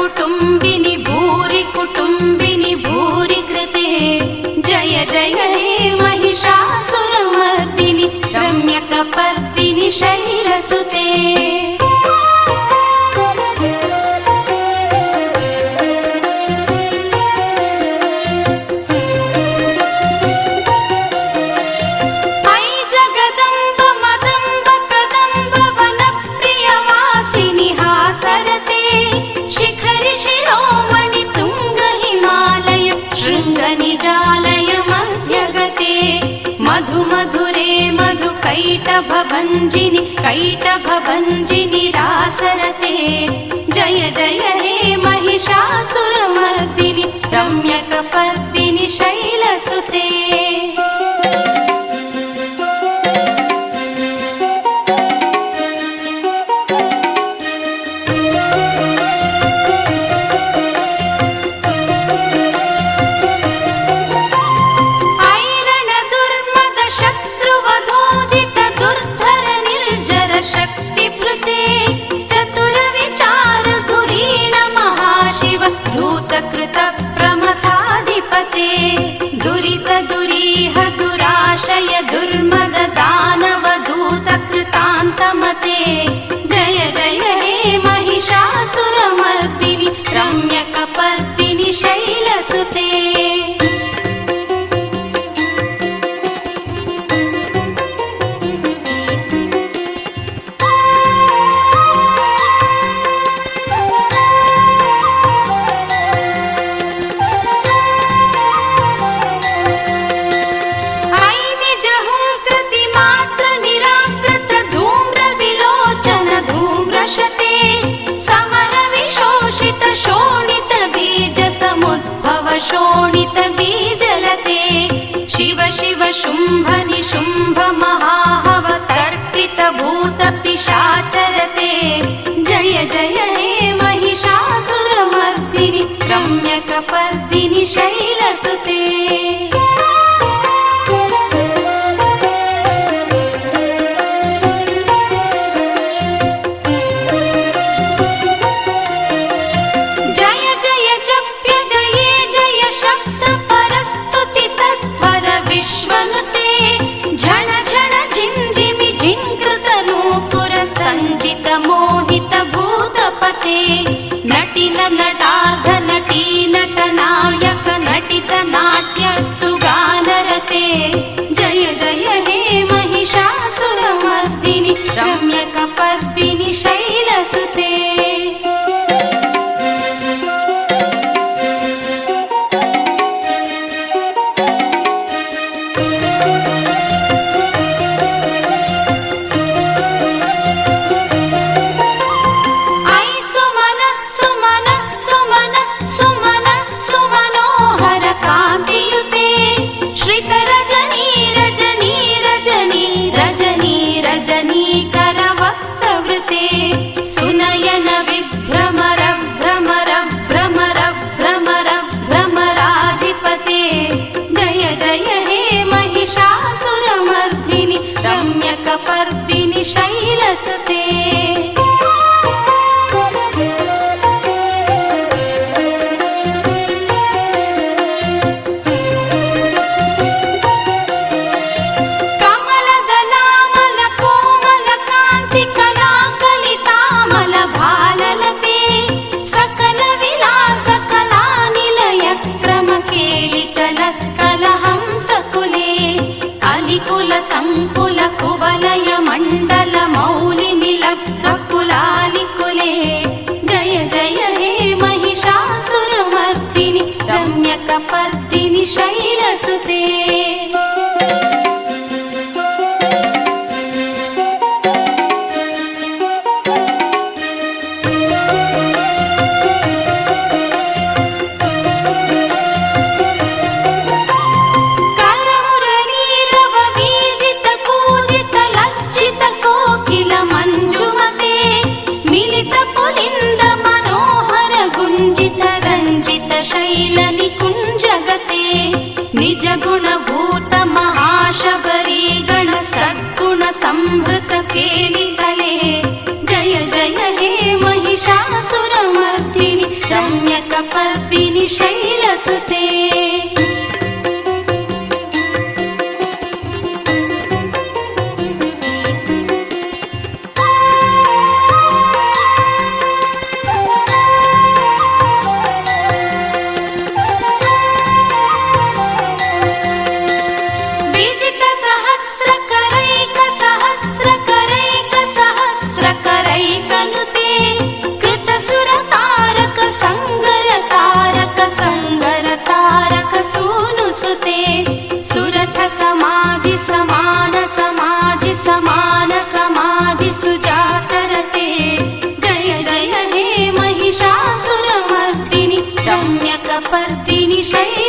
कुटुम्बिनि भूरि कुटुम्बिनि भूरि कृते जय जय हे महिषासुरमर्दिनि रम्यकपर्दिनि शैलसुते मधुरे मधुकैटभभञ्जिनि कैटभभञ्जिनि रासरते जय जय हे महिषासुरमर्दिनि रम्यकपर्दिनि शैलसुते प्रमथाधिपते दुरित दुरीह दुराशय दुर्मद दानव दूत कृतान्तमते जय जय हे महिषासुरमर्दिनि रम्यकपर्दिनि शैलसुते शोणित बीजलते शिव शिव शुंभ निशुंभ महाहव तर्पित भूत पिशाचरते जय जय हे महिषासुरमर्दिनि रम्यकपर्दिनि शैलसुते संजित मोहित भूतपते नटिन नटार्ध नटी नटनायक नटित नाट्य सुगानरते जय जय हे महिषासुरमर्दिनि रम्यकपर्दिनि शैलसुते सुनयन विभ्रमर भ्रमर भ्रमर भ्रमर भ्रमराधिपते जय जय हे महिषासुरमर्दिनि रम्यकपर्दिनि शैलसुते कुल संकुल कुवलय मंडल मौलि निलब्ध कुलालिकुले जय जय हे महिषासुरमर्दिनि रम्यकपर्दिनि शैलसुते निज गुणभूत महाशबरी गण सद्गुण संभृत केलितले जय जय हे महिषासुरमर्दिनि रम्यकपर्दिनि शैलसुते नुते कृतसुरतारक संगरतारक सूनुसुते सुरथ समाधि समान समाधि समान समाधि सुजातरते जय जय हे महिषासुरमर्दिनि रम्यकपर्दिनि शैलसुते